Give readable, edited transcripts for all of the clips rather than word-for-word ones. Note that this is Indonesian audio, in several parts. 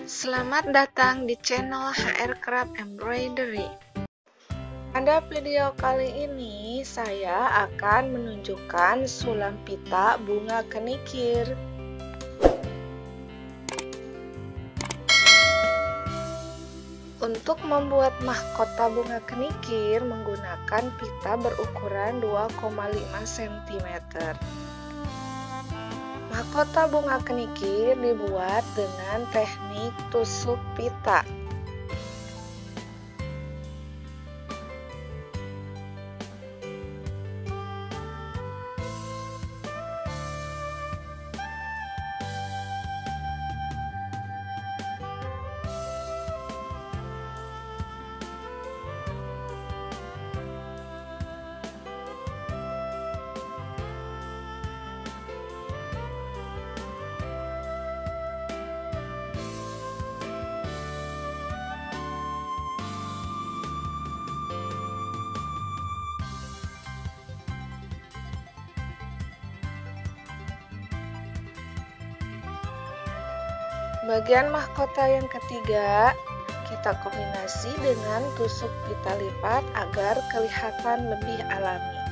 Selamat datang di channel HR Craft Embroidery. Pada video kali ini saya akan menunjukkan sulam pita bunga kenikir. Untuk membuat mahkota bunga kenikir menggunakan pita berukuran 2,5 cm. Mahkota bunga kenikir dibuat dengan teknik tusuk pita. Bagian mahkota yang ketiga, kita kombinasi dengan tusuk pita lipat agar kelihatan lebih alami.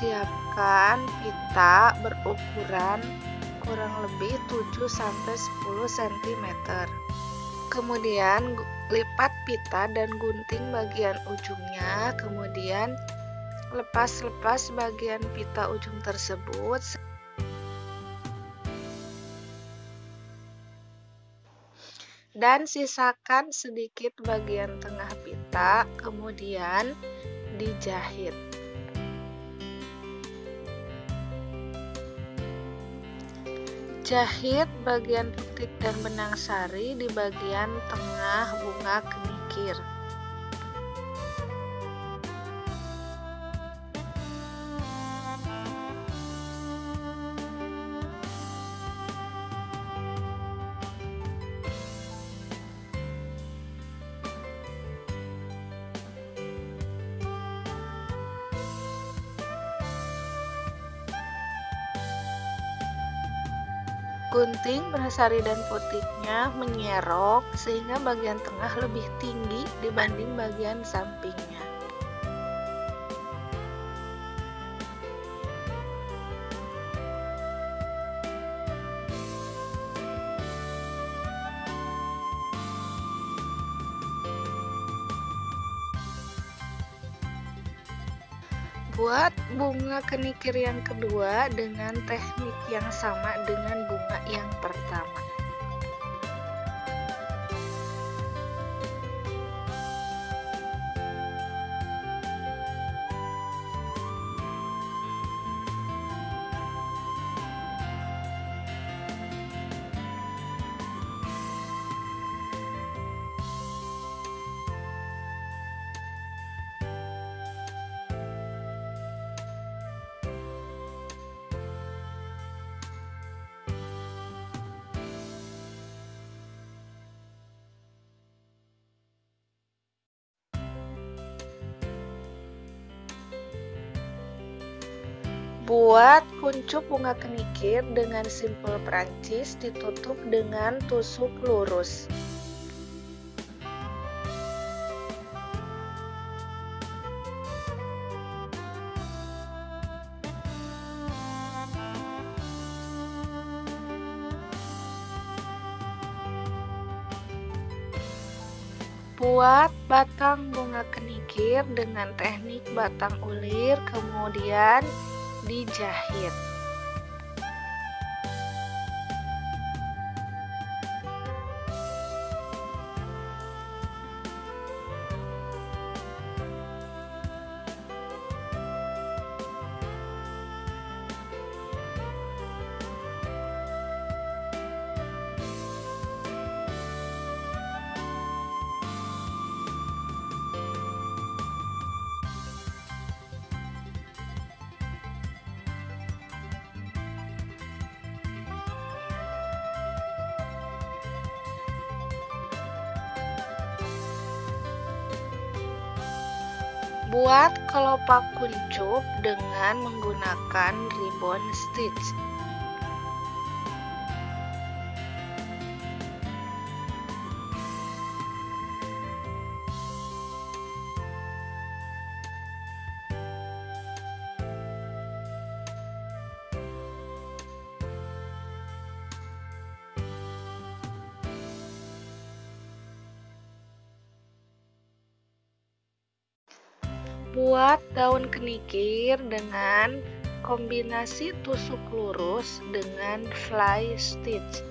Siapkan pita berukuran kurang lebih 7-10 cm. Kemudian lipat pita dan gunting bagian ujungnya, kemudian lepas bagian pita ujung tersebut dan sisakan sedikit bagian tengah pita, kemudian dijahit. Jahit bagian putik dan benang sari di bagian tengah bunga kenikir. Gunting benang sari dan putiknya menyerok sehingga bagian tengah lebih tinggi dibanding bagian sampingnya. Buat bunga kenikir yang kedua dengan teknik yang sama dengan bunga yang pertama. Buat kuncup bunga kenikir dengan simpul Prancis ditutup dengan tusuk lurus. Buat batang bunga kenikir dengan teknik batang ulir, kemudian dijahit. Buat kelopak kuncup dengan menggunakan ribbon stitch. Buat daun kenikir dengan kombinasi tusuk lurus dengan fly stitch.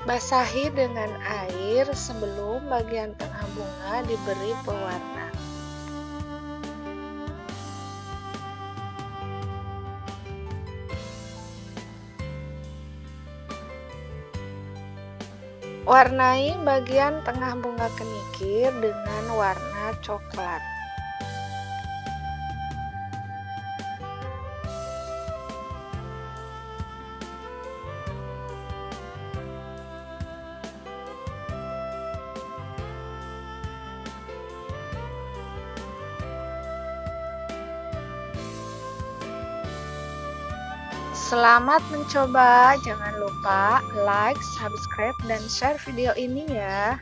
Basahi dengan air sebelum bagian tengah bunga diberi pewarna. Warnai bagian tengah bunga kenikir dengan warna coklat. Selamat mencoba, jangan lupa like, subscribe, dan share video ini ya.